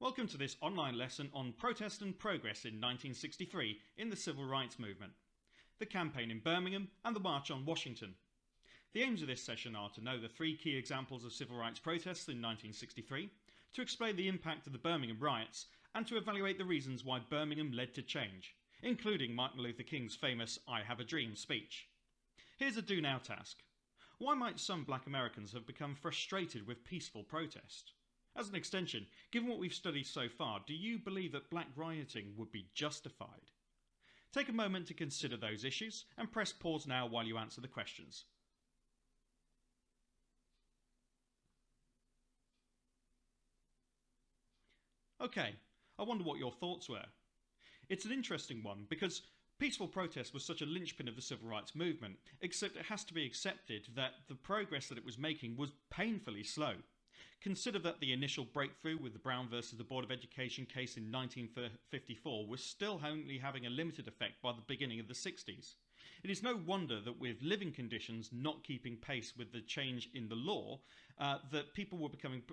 Welcome to this online lesson on protest and progress in 1963 in the Civil Rights Movement, the campaign in Birmingham and the March on Washington. The aims of this session are to know the three key examples of civil rights protests in 1963, to explain the impact of the Birmingham riots, and to evaluate the reasons why Birmingham led to change, including Martin Luther King's famous "I Have a Dream" speech. Here's a do now task. Why might some black Americans have become frustrated with peaceful protest? As an extension, given what we've studied so far, do you believe that black rioting would be justified? Take a moment to consider those issues and press pause now while you answer the questions. Okay, I wonder what your thoughts were. It's an interesting one because peaceful protest was such a linchpin of the civil rights movement, except it has to be accepted that the progress that it was making was painfully slow. Consider that the initial breakthrough with the Brown versus the Board of Education case in 1954 was still only having a limited effect by the beginning of the 60s. It is no wonder that with living conditions not keeping pace with the change in the law, that people were becoming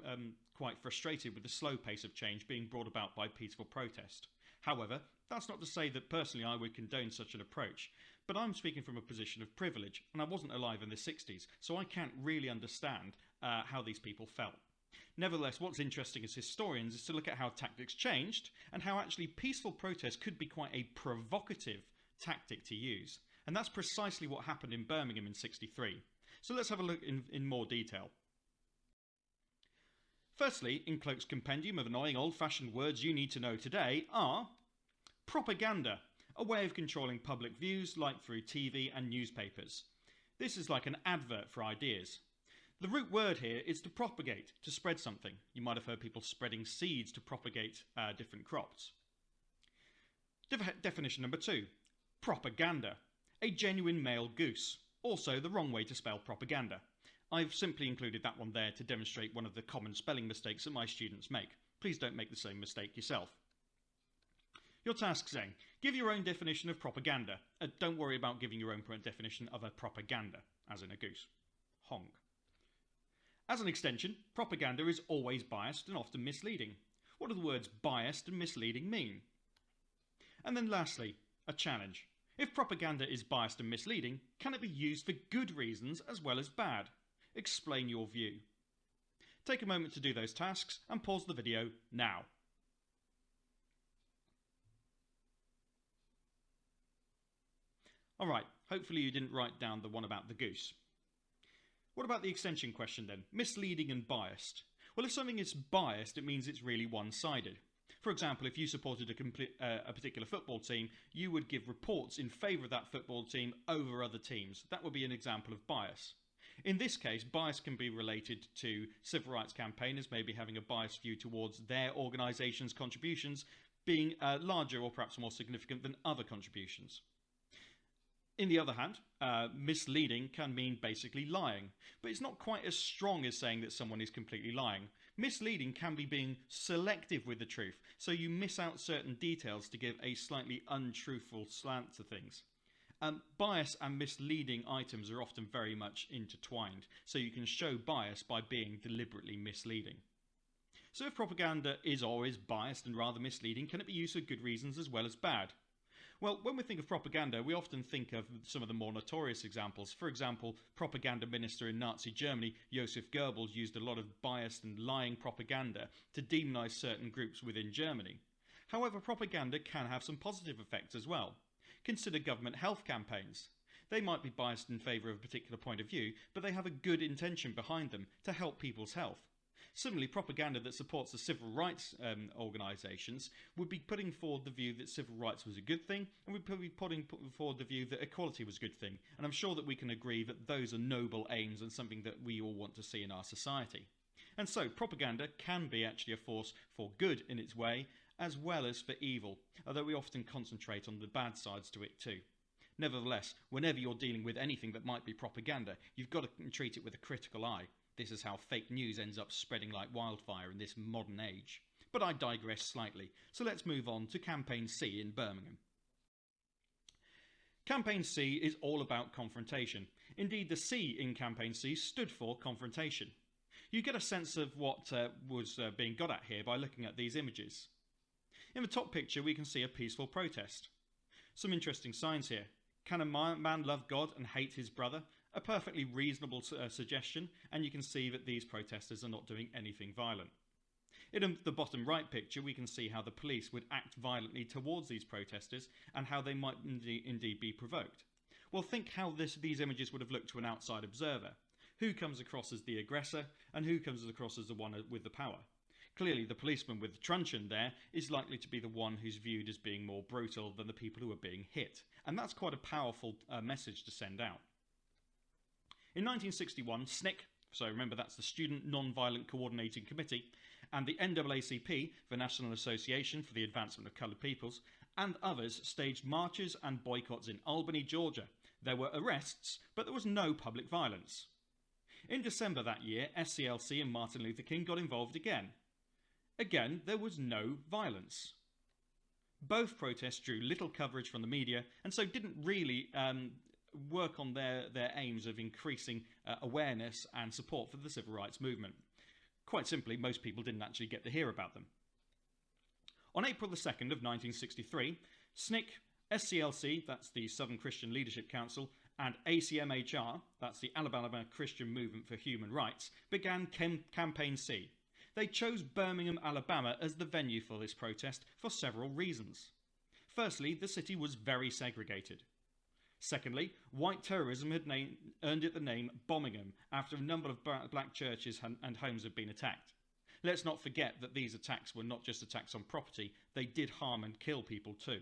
quite frustrated with the slow pace of change being brought about by peaceful protest. However, that's not to say that personally I would condone such an approach, but I'm speaking from a position of privilege, and I wasn't alive in the 60s, so I can't really understand how these people felt. Nevertheless, what's interesting as historians is to look at how tactics changed and how actually peaceful protest could be quite a provocative tactic to use. And that's precisely what happened in Birmingham in '63. So let's have a look in more detail. Firstly, in Cloak's compendium of annoying old-fashioned words you need to know today are propaganda, a way of controlling public views like through TV and newspapers. This is like an advert for ideas. The root word here is to propagate, to spread something. You might have heard people spreading seeds to propagate different crops. Definition number 2, propaganda, a genuine male goose. Also the wrong way to spell propaganda. I've simply included that one there to demonstrate one of the common spelling mistakes that my students make. Please don't make the same mistake yourself. Your task saying, give your own definition of propaganda. Don't worry about giving your own definition of a propaganda, as in a goose. Honk. As an extension, propaganda is always biased and often misleading. What do the words biased and misleading mean? And then lastly, a challenge. If propaganda is biased and misleading, can it be used for good reasons as well as bad? Explain your view. Take a moment to do those tasks and pause the video now. Alright, hopefully you didn't write down the one about the goose. What about the extension question then? Misleading and biased. Well, if something is biased, it means it's really one-sided. For example, if you supported a particular football team, you would give reports in favour of that football team over other teams. That would be an example of bias. In this case, bias can be related to civil rights campaigners maybe having a biased view towards their organisation's contributions being larger or perhaps more significant than other contributions. In the other hand, misleading can mean basically lying, but it's not quite as strong as saying that someone is completely lying. Misleading can be being selective with the truth, so you miss out certain details to give a slightly untruthful slant to things. Bias and misleading items are often very much intertwined, so you can show bias by being deliberately misleading. So if propaganda is always biased and rather misleading, can it be used for good reasons as well as bad? Well, when we think of propaganda, we often think of some of the more notorious examples. For example, propaganda minister in Nazi Germany, Joseph Goebbels, used a lot of biased and lying propaganda to demonise certain groups within Germany. However, propaganda can have some positive effects as well. Consider government health campaigns. They might be biased in favour of a particular point of view, but they have a good intention behind them to help people's health. Similarly, propaganda that supports the civil rights organisations would be putting forward the view that civil rights was a good thing, and would be putting forward the view that equality was a good thing. And I'm sure that we can agree that those are noble aims and something that we all want to see in our society. And so propaganda can be actually a force for good in its way, as well as for evil, although we often concentrate on the bad sides to it too. Nevertheless, whenever you're dealing with anything that might be propaganda, you've got to treat it with a critical eye. This is how fake news ends up spreading like wildfire in this modern age. But I digress slightly, so let's move on to Campaign C in Birmingham. Campaign C is all about confrontation. Indeed, the C in Campaign C stood for confrontation. You get a sense of what was being got at here by looking at these images. In the top picture, we can see a peaceful protest. Some interesting signs here. Can a man love God and hate his brother? A perfectly reasonable suggestion, and you can see that these protesters are not doing anything violent. In the bottom right picture, we can see how the police would act violently towards these protesters and how they might indeed be provoked. Well, think how these images would have looked to an outside observer. Who comes across as the aggressor and who comes across as the one with the power? Clearly, the policeman with the truncheon there is likely to be the one who's viewed as being more brutal than the people who are being hit. And that's quite a powerful message to send out. In 1961, SNCC, so remember that's the Student Non-Violent Coordinating Committee, and the NAACP, the National Association for the Advancement of Coloured Peoples, and others staged marches and boycotts in Albany, Georgia. There were arrests, but there was no public violence. In December that year, SCLC and Martin Luther King got involved again. Again, there was no violence. Both protests drew little coverage from the media and so didn't really work on their aims of increasing awareness and support for the civil rights movement. Quite simply, most people didn't actually get to hear about them. On April the 2nd of 1963, SNCC, SCLC, that's the Southern Christian Leadership Council, and ACMHR, that's the Alabama Christian Movement for Human Rights, began Campaign C. They chose Birmingham, Alabama as the venue for this protest for several reasons. Firstly, the city was very segregated. Secondly, white terrorism had earned it the name Birmingham after a number of black churches and homes had been attacked. Let's not forget that these attacks were not just attacks on property, they did harm and kill people too.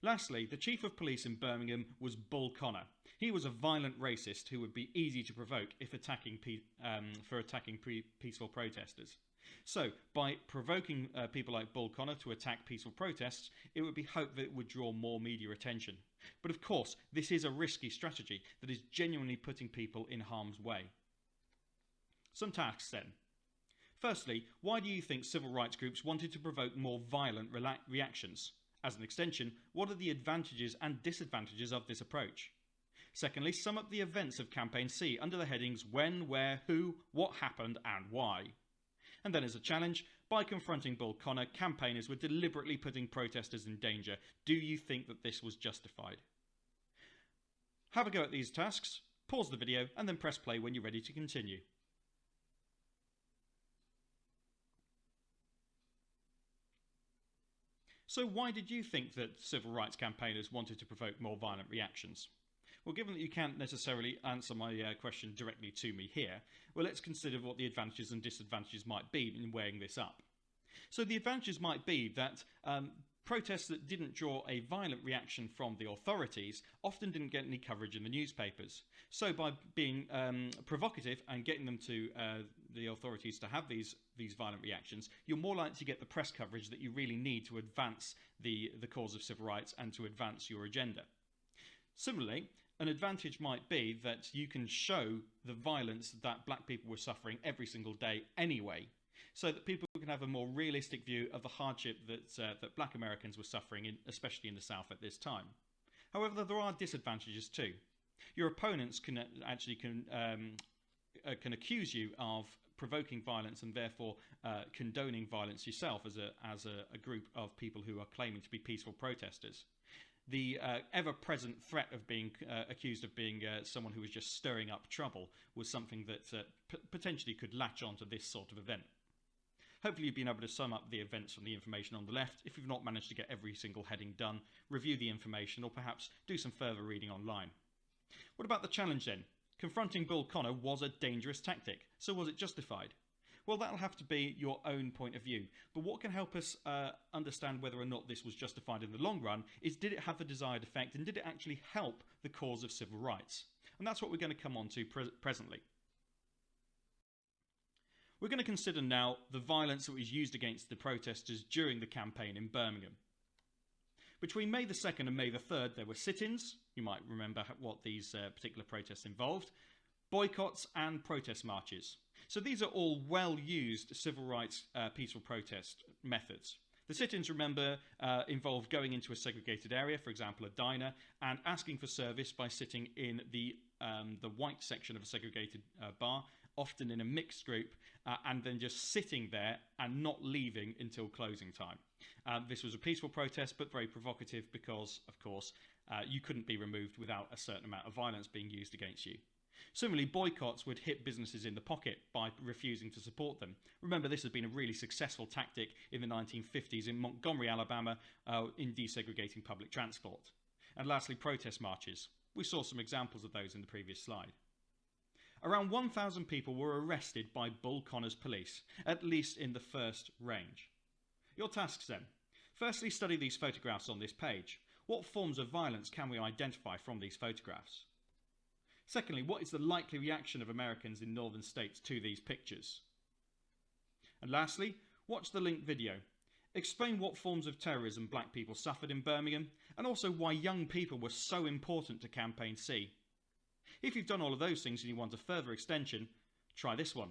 Lastly, the chief of police in Birmingham was Bull Connor. He was a violent racist who would be easy to provoke if attacking peaceful protesters. So, by provoking people like Bull Connor to attack peaceful protests, it would be hoped that it would draw more media attention. But of course, this is a risky strategy that is genuinely putting people in harm's way. Some tasks then. Firstly, why do you think civil rights groups wanted to provoke more violent reactions? As an extension, what are the advantages and disadvantages of this approach? Secondly, sum up the events of Campaign C under the headings when, where, who, what happened and why. And then as a challenge, by confronting Bull Connor, campaigners were deliberately putting protesters in danger. Do you think that this was justified? Have a go at these tasks, pause the video and then press play when you're ready to continue. So why did you think that civil rights campaigners wanted to provoke more violent reactions? Well, given that you can't necessarily answer my question directly to me here, well, let's consider what the advantages and disadvantages might be in weighing this up. So the advantages might be that protests that didn't draw a violent reaction from the authorities often didn't get any coverage in the newspapers. So by being provocative and getting them to the authorities to have these violent reactions, you're more likely to get the press coverage that you really need to advance the cause of civil rights and to advance your agenda. Similarly, an advantage might be that you can show the violence that black people were suffering every single day anyway, so that people can have a more realistic view of the hardship that black Americans were suffering, especially in the South at this time. However, there are disadvantages too. Your opponents can accuse you of provoking violence and therefore condoning violence yourself as a group of people who are claiming to be peaceful protesters. The ever-present threat of being accused of being someone who was just stirring up trouble was something that potentially could latch onto this sort of event. Hopefully you've been able to sum up the events from the information on the left. If you've not managed to get every single heading done, review the information or perhaps do some further reading online. What about the challenge then? Confronting Bull Connor was a dangerous tactic, so was it justified? Well, that'll have to be your own point of view. But what can help us understand whether or not this was justified in the long run is, did it have the desired effect and did it actually help the cause of civil rights? And that's what we're going to come on to presently. We're going to consider now the violence that was used against the protesters during the campaign in Birmingham. Between May the 2nd and May the 3rd, there were sit-ins. You might remember what these particular protests involved. Boycotts and protest marches. So these are all well-used civil rights peaceful protest methods. The sit-ins, remember, involved going into a segregated area, for example a diner, and asking for service by sitting in the white section of a segregated bar often in a mixed group, and then just sitting there and not leaving until closing time. This was a peaceful protest, but very provocative because, of course, you couldn't be removed without a certain amount of violence being used against you. Similarly, boycotts would hit businesses in the pocket by refusing to support them. Remember, this has been a really successful tactic in the 1950s in Montgomery, Alabama, in desegregating public transport. And lastly, protest marches. We saw some examples of those in the previous slide. Around 1,000 people were arrested by Bull Connor's police, at least in the first range. Your tasks then. Firstly, study these photographs on this page. What forms of violence can we identify from these photographs? Secondly, what is the likely reaction of Americans in northern states to these pictures? And lastly, watch the linked video. Explain what forms of terrorism black people suffered in Birmingham, and also why young people were so important to Campaign C. If you've done all of those things and you want a further extension, try this one.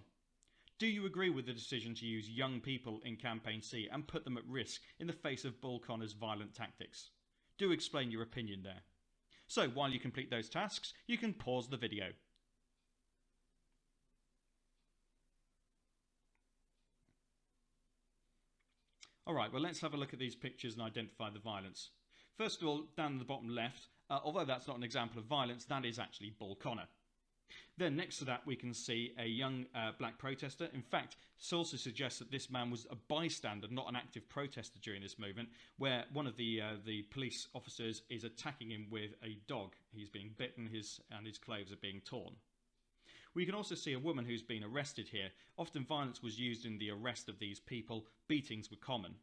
Do you agree with the decision to use young people in Campaign C and put them at risk in the face of Bull Connor's violent tactics? Do explain your opinion there. So while you complete those tasks, you can pause the video. Alright, well, let's have a look at these pictures and identify the violence. First of all, down the bottom left, although that's not an example of violence, that is actually Bull Connor. Then next to that we can see a young black protester. In fact, sources suggest that this man was a bystander, not an active protester during this movement, where one of the police officers is attacking him with a dog. He's being bitten and his clothes are being torn. We can also see a woman who's been arrested here. Often violence was used in the arrest of these people. Beatings were common.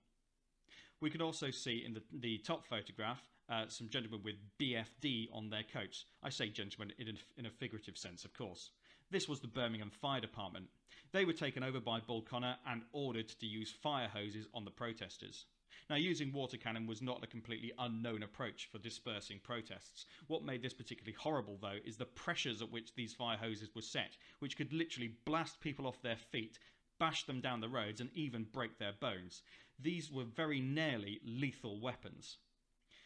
We can also see in the top photograph some gentlemen with BFD on their coats. I say gentlemen in a figurative sense, of course. This was the Birmingham Fire Department. They were taken over by Bull Connor and ordered to use fire hoses on the protesters. Now, using water cannon was not a completely unknown approach for dispersing protests. What made this particularly horrible, though, is the pressures at which these fire hoses were set, which could literally blast people off their feet, bash them down the roads, and even break their bones. These were very nearly lethal weapons.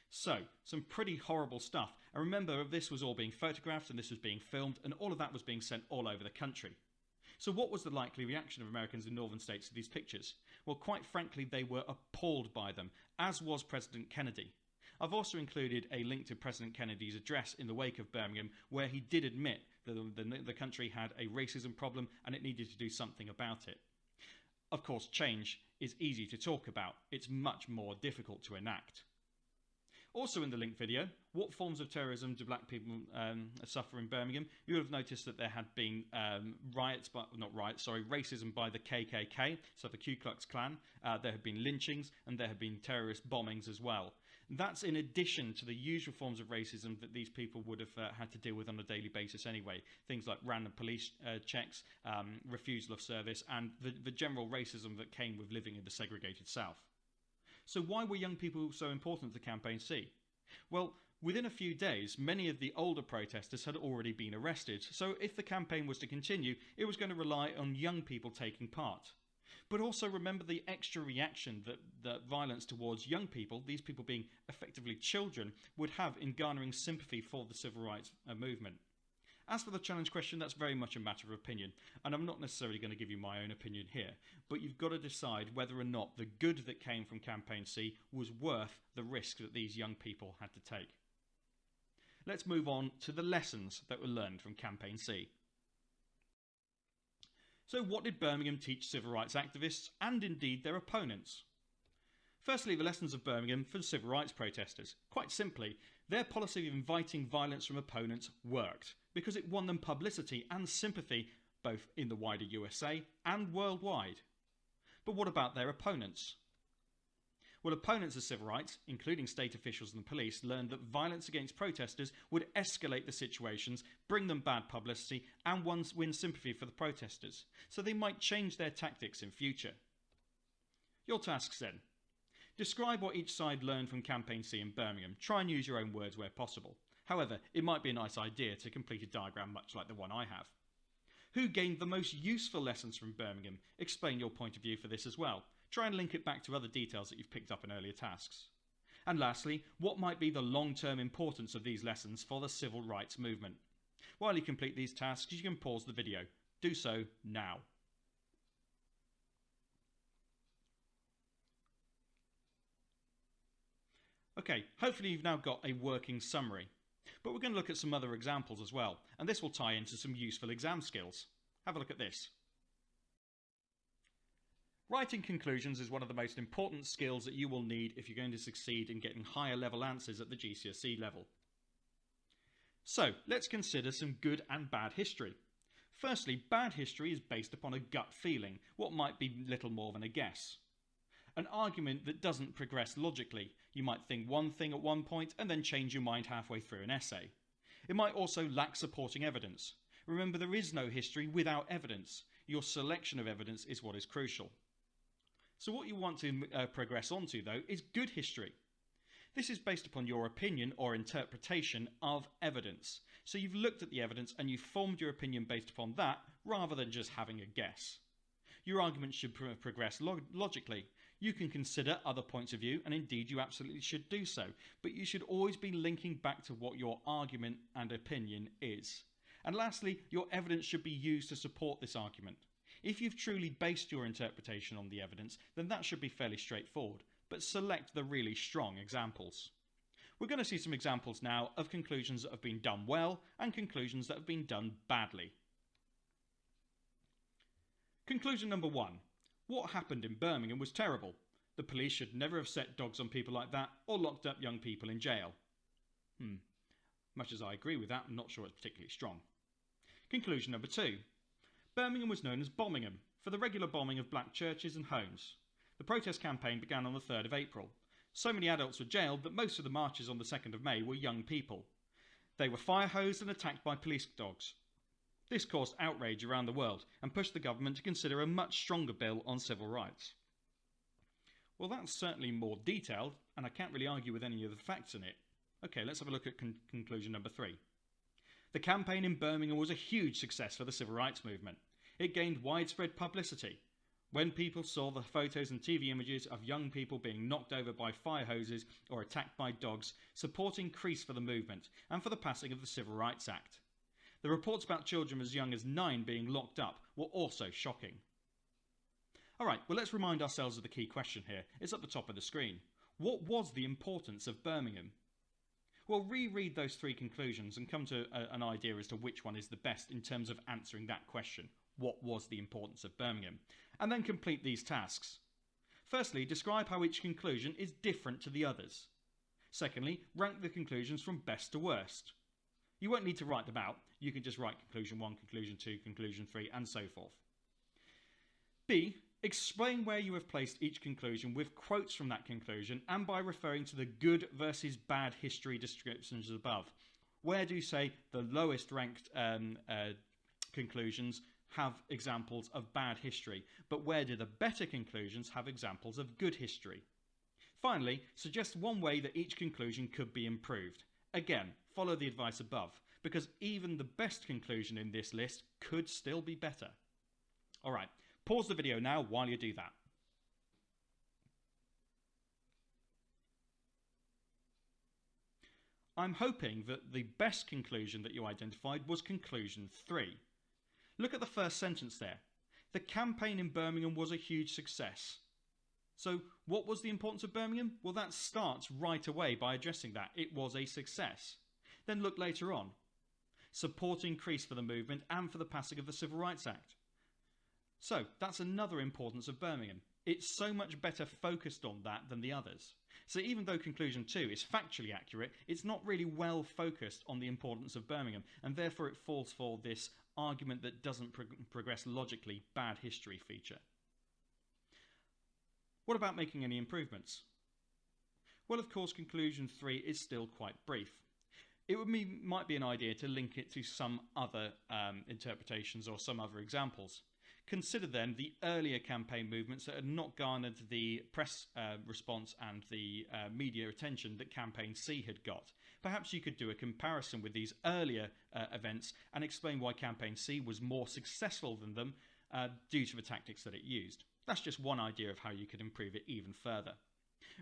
So, some pretty horrible stuff. And remember, this was all being photographed and this was being filmed, and all of that was being sent all over the country. So what was the likely reaction of Americans in northern states to these pictures? Well, quite frankly, they were appalled by them, as was President Kennedy. I've also included a link to President Kennedy's address in the wake of Birmingham, where he did admit that the country had a racism problem and it needed to do something about it. Of course, change is easy to talk about. It's much more difficult to enact. Also in the link video, what forms of terrorism do black people suffer in Birmingham? You would have noticed that there had been racism by the KKK, so the Ku Klux Klan. There had been lynchings and there had been terrorist bombings as well. That's in addition to the usual forms of racism that these people would have had to deal with on a daily basis anyway. Things like random police checks, refusal of service, and the general racism that came with living in the segregated South. So why were young people so important to Campaign C? Well, within a few days, many of the older protesters had already been arrested, so if the campaign was to continue, it was going to rely on young people taking part. But also remember the extra reaction that violence towards young people, these people being effectively children, would have in garnering sympathy for the civil rights movement. As for the challenge question, that's very much a matter of opinion, and I'm not necessarily going to give you my own opinion here, but you've got to decide whether or not the good that came from Campaign C was worth the risk that these young people had to take. Let's move on to the lessons that were learned from Campaign C. So what did Birmingham teach civil rights activists and indeed their opponents? Firstly, the lessons of Birmingham for civil rights protesters. Quite simply, their policy of inviting violence from opponents worked because it won them publicity and sympathy both in the wider USA and worldwide. But what about their opponents? Well, opponents of civil rights, including state officials and the police, learned that violence against protesters would escalate the situations, bring them bad publicity, and win sympathy for the protesters, so they might change their tactics in future. Your tasks then. Describe what each side learned from Campaign C in Birmingham. Try and use your own words where possible. However, it might be a nice idea to complete a diagram much like the one I have. Who gained the most useful lessons from Birmingham? Explain your point of view for this as well. Try and link it back to other details that you've picked up in earlier tasks. And lastly, what might be the long-term importance of these lessons for the civil rights movement? While you complete these tasks, you can pause the video. Do so now. Okay, hopefully you've now got a working summary, but we're going to look at some other examples as well, and this will tie into some useful exam skills. Have a look at this. Writing conclusions is one of the most important skills that you will need if you're going to succeed in getting higher level answers at the GCSE level. So, let's consider some good and bad history. Firstly, bad history is based upon a gut feeling, what might be little more than a guess. An argument that doesn't progress logically. You might think one thing at one point and then change your mind halfway through an essay. It might also lack supporting evidence. Remember, there is no history without evidence. Your selection of evidence is what is crucial. So what you want to progress onto, though, is good history. This is based upon your opinion or interpretation of evidence. So you've looked at the evidence and you've formed your opinion based upon that, rather than just having a guess. Your argument should progress logically. You can consider other points of view, and indeed you absolutely should do so, but you should always be linking back to what your argument and opinion is. And lastly, your evidence should be used to support this argument. If you've truly based your interpretation on the evidence, then that should be fairly straightforward, but select the really strong examples. We're going to see some examples now of conclusions that have been done well and conclusions that have been done badly. Conclusion number 1. What happened in Birmingham was terrible. The police should never have set dogs on people like that or locked up young people in jail. Much as I agree with that, I'm not sure it's particularly strong. Conclusion number 2. Birmingham was known as Bombingham for the regular bombing of black churches and homes. The protest campaign began on the 3rd of April. So many adults were jailed that most of the marches on the 2nd of May were young people. They were fire-hosed and attacked by police dogs. This caused outrage around the world and pushed the government to consider a much stronger bill on civil rights. Well, that's certainly more detailed, and I can't really argue with any of the facts in it. Okay, let's have a look at conclusion number 3. The campaign in Birmingham was a huge success for the civil rights movement. It gained widespread publicity. When people saw the photos and TV images of young people being knocked over by fire hoses or attacked by dogs, support increased for the movement and for the passing of the Civil Rights Act. The reports about children as young as 9 being locked up were also shocking. Alright, well, let's remind ourselves of the key question here. It's at the top of the screen. What was the importance of Birmingham? Well, reread those 3 conclusions and come to an idea as to which one is the best in terms of answering that question. What was the importance of Birmingham? And then complete these tasks. Firstly, describe how each conclusion is different to the others. Secondly, rank the conclusions from best to worst. You won't need to write them out. You can just write conclusion 1, conclusion 2, conclusion 3, and so forth. B. Explain where you have placed each conclusion with quotes from that conclusion and by referring to the good versus bad history descriptions above. Where do you say the lowest ranked conclusions have examples of bad history, but where do the better conclusions have examples of good history? Finally, suggest one way that each conclusion could be improved. Again, follow the advice above, because even the best conclusion in this list could still be better. Alright, pause the video now while you do that. I'm hoping that the best conclusion that you identified was conclusion 3. Look at the first sentence there. The campaign in Birmingham was a huge success. So what was the importance of Birmingham? Well, that starts right away by addressing that. It was a success. Then look later on. Support increased for the movement and for the passing of the Civil Rights Act. So that's another importance of Birmingham. It's so much better focused on that than the others. So even though conclusion 2 is factually accurate, it's not really well focused on the importance of Birmingham, and therefore it falls for this argument that doesn't progress logically bad history feature. What about making any improvements? Well, of course, conclusion 3 is still quite brief. It might be an idea to link it to some other interpretations or some other examples. Consider then the earlier campaign movements that had not garnered the press response and the media attention that campaign C had got. Perhaps you could do a comparison with these earlier events and explain why campaign C was more successful than them due to the tactics that it used. That's just one idea of how you could improve it even further.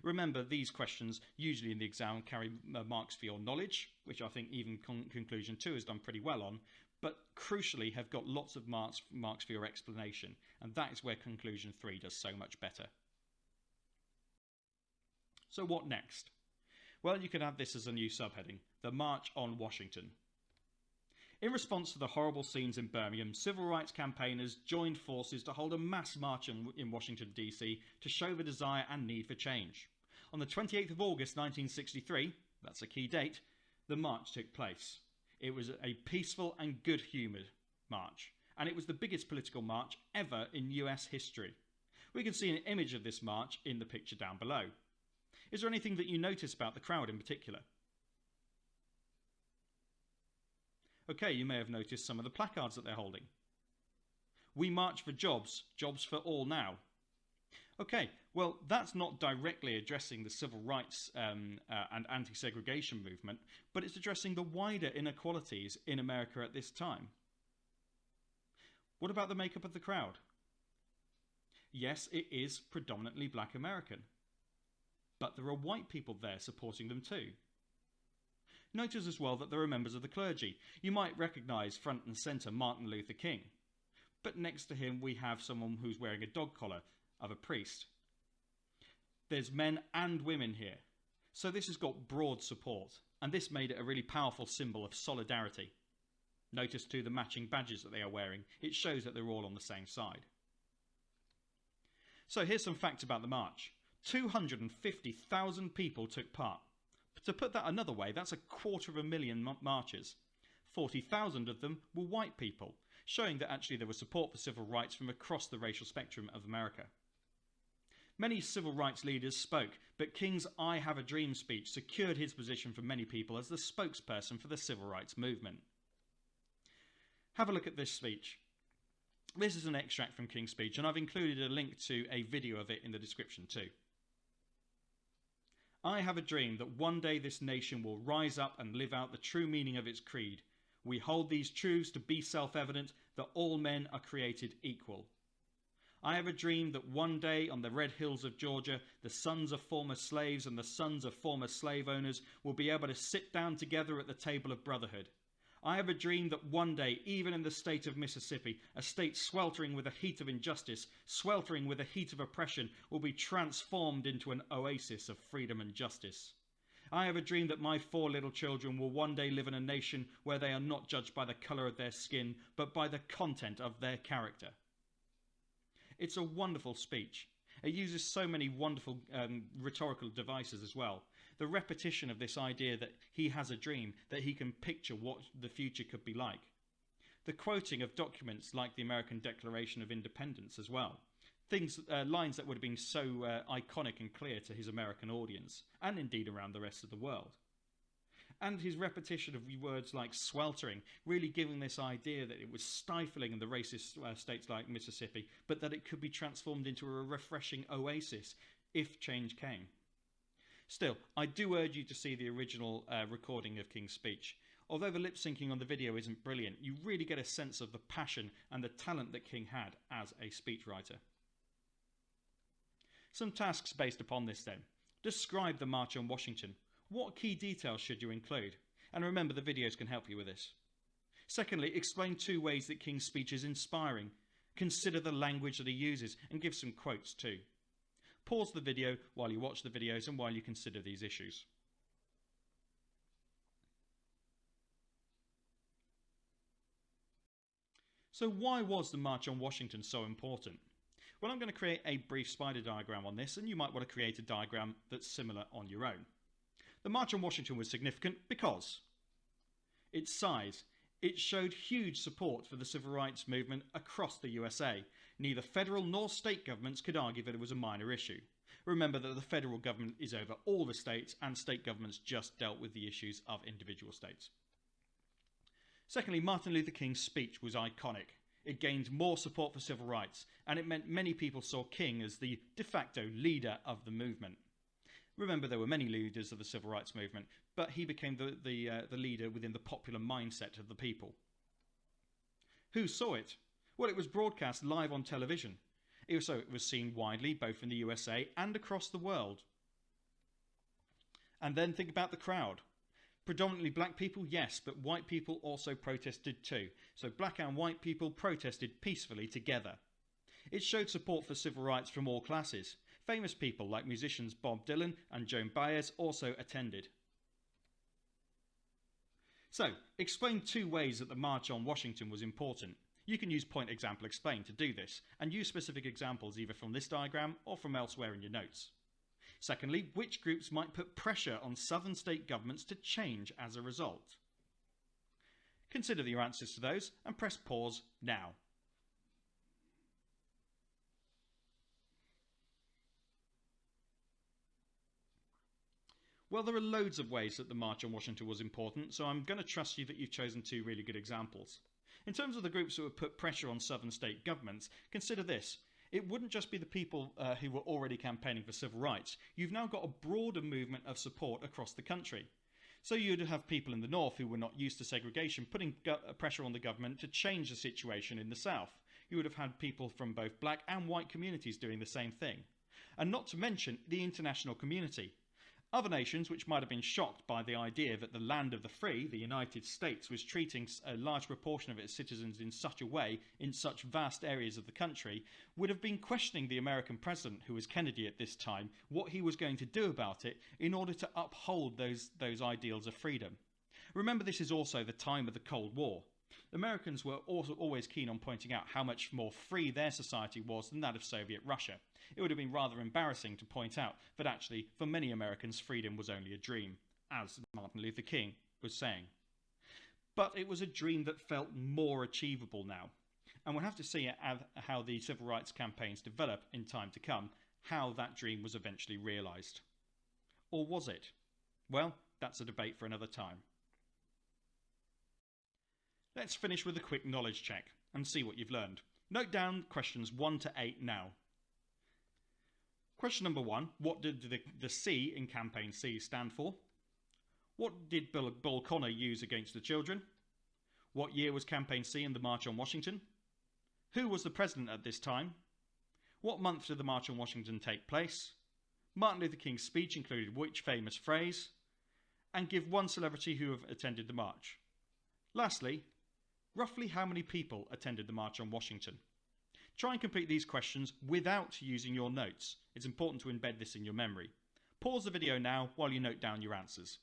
Remember, these questions usually in the exam carry marks for your knowledge, which I think even conclusion 2 has done pretty well on, but crucially have got lots of marks for your explanation, and that is where conclusion 3 does so much better. So what next? Well, you can add this as a new subheading, the March on Washington. In response to the horrible scenes in Birmingham, civil rights campaigners joined forces to hold a mass march in Washington, D.C. to show the desire and need for change. On the 28th of August 1963, that's a key date, the march took place. It was a peaceful and good-humoured march, and it was the biggest political march ever in US history. We can see an image of this march in the picture down below. Is there anything that you notice about the crowd in particular? Okay, you may have noticed some of the placards that they're holding. We march for jobs, jobs for all now. Okay, well, that's not directly addressing the civil rights and anti-segregation movement, but it's addressing the wider inequalities in America at this time. What about the makeup of the crowd? Yes, it is predominantly black American, but there are white people there supporting them too. Notice as well that there are members of the clergy. You might recognise front and centre Martin Luther King, but next to him we have someone who's wearing a dog collar of a priest. There's men and women here, so this has got broad support, and this made it a really powerful symbol of solidarity. Notice too the matching badges that they are wearing. It shows that they're all on the same side. So here's some facts about the march. 250,000 people took part. To put that another way, that's 250,000 marchers. 40,000 of them were white people, showing that actually there was support for civil rights from across the racial spectrum of America. Many civil rights leaders spoke, but King's I Have a Dream speech secured his position for many people as the spokesperson for the civil rights movement. Have a look at this speech. This is an extract from King's speech, and I've included a link to a video of it in the description too. I have a dream that one day this nation will rise up and live out the true meaning of its creed. We hold these truths to be self-evident, that all men are created equal. I have a dream that one day on the red hills of Georgia, the sons of former slaves and the sons of former slave owners will be able to sit down together at the table of brotherhood. I have a dream that one day, even in the state of Mississippi, a state sweltering with the heat of injustice, sweltering with the heat of oppression, will be transformed into an oasis of freedom and justice. I have a dream that my 4 little children will one day live in a nation where they are not judged by the colour of their skin, but by the content of their character. It's a wonderful speech. It uses so many wonderful rhetorical devices as well. The repetition of this idea that he has a dream, that he can picture what the future could be like. The quoting of documents like the American Declaration of Independence as well. Lines that would have been so iconic and clear to his American audience, and indeed around the rest of the world. And his repetition of words like sweltering, really giving this idea that it was stifling in the racist states like Mississippi, but that it could be transformed into a refreshing oasis if change came. Still, I do urge you to see the original recording of King's speech. Although the lip syncing on the video isn't brilliant, you really get a sense of the passion and the talent that King had as a speechwriter. Some tasks based upon this then. Describe the March on Washington. What key details should you include? And remember, the videos can help you with this. Secondly, explain 2 ways that King's speech is inspiring. Consider the language that he uses and give some quotes too. Pause the video while you watch the videos and while you consider these issues. So why was the March on Washington so important? Well, I'm going to create a brief spider diagram on this, and you might want to create a diagram that's similar on your own. The March on Washington was significant because its size. It showed huge support for the civil rights movement across the USA. Neither federal nor state governments could argue that it was a minor issue. Remember that the federal government is over all the states, and state governments just dealt with the issues of individual states. Secondly, Martin Luther King's speech was iconic. It gained more support for civil rights, and it meant many people saw King as the de facto leader of the movement. Remember, there were many leaders of the civil rights movement, but he became the leader within the popular mindset of the people. Who saw it? Well, it was broadcast live on television. It was seen widely, both in the USA and across the world. And then think about the crowd. Predominantly black people, yes, but white people also protested too. So black and white people protested peacefully together. It showed support for civil rights from all classes. Famous people like musicians Bob Dylan and Joan Baez also attended. So, explain 2 ways that the March on Washington was important. You can use point example explain to do this, and use specific examples either from this diagram or from elsewhere in your notes. Secondly, which groups might put pressure on southern state governments to change as a result? Consider your answers to those and press pause now. Well, there are loads of ways that the March on Washington was important, so I'm going to trust you that you've chosen 2 really good examples. In terms of the groups that would put pressure on southern state governments, consider this. It wouldn't just be the people who were already campaigning for civil rights. You've now got a broader movement of support across the country. So you'd have people in the north who were not used to segregation putting pressure on the government to change the situation in the south. You would have had people from both black and white communities doing the same thing. And not to mention the international community. Other nations, which might have been shocked by the idea that the land of the free, the United States, was treating a large proportion of its citizens in such a way, in such vast areas of the country, would have been questioning the American president, who was Kennedy at this time, what he was going to do about it in order to uphold those ideals of freedom. Remember, this is also the time of the Cold War. Americans were also always keen on pointing out how much more free their society was than that of Soviet Russia. It would have been rather embarrassing to point out that actually, for many Americans, freedom was only a dream, as Martin Luther King was saying. But it was a dream that felt more achievable now. And we'll have to see how the civil rights campaigns develop in time to come, how that dream was eventually realised. Or was it? Well, that's a debate for another time. Let's finish with a quick knowledge check and see what you've learned. Note down questions 1 to 8 now. Question number 1, what did the C in Campaign C stand for? What did Bull Connor use against the children? What year was Campaign C and the March on Washington? Who was the president at this time? What month did the March on Washington take place? Martin Luther King's speech included which famous phrase? And give 1 celebrity who have attended the march. Lastly, roughly how many people attended the March on Washington? Try and complete these questions without using your notes. It's important to embed this in your memory. Pause the video now while you note down your answers.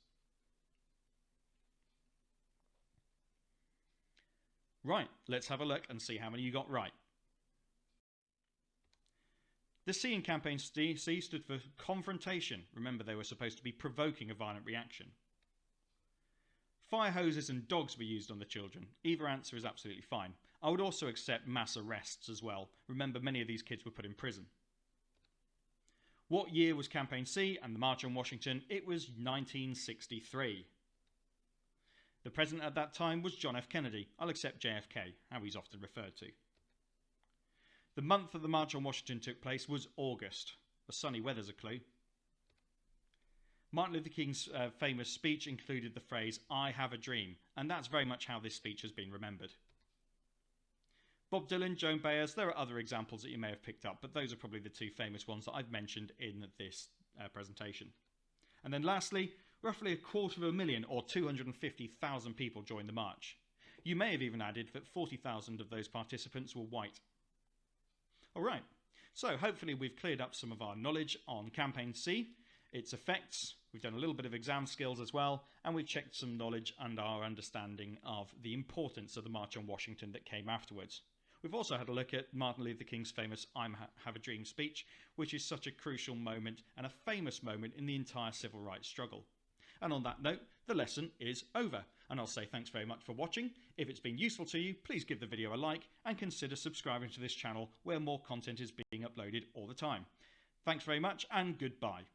Right, let's have a look and see how many you got right. The C in Campaign C stood for confrontation. Remember, they were supposed to be provoking a violent reaction. Fire hoses and dogs were used on the children. Either answer is absolutely fine. I would also accept mass arrests as well. Remember, many of these kids were put in prison. What year was Campaign C and the March on Washington? It was 1963. The president at that time was John F. Kennedy. I'll accept JFK, how he's often referred to. The month that the March on Washington took place was August. The sunny weather's a clue. Martin Luther King's famous speech included the phrase, "I have a dream," and that's very much how this speech has been remembered. Bob Dylan, Joan Baez, there are other examples that you may have picked up, but those are probably the 2 famous ones that I've mentioned in this presentation. And then lastly, roughly 250,000 or 250,000 people joined the march. You may have even added that 40,000 of those participants were white. Alright, so hopefully we've cleared up some of our knowledge on Campaign C, its effects, we've done a little bit of exam skills as well, and we've checked some knowledge and our understanding of the importance of the March on Washington that came afterwards. We've also had a look at Martin Luther King's famous "I Have a Dream" speech, which is such a crucial moment and a famous moment in the entire civil rights struggle. And on that note, the lesson is over, and I'll say thanks very much for watching. If it's been useful to you, please give the video a like and consider subscribing to this channel where more content is being uploaded all the time. Thanks very much and goodbye.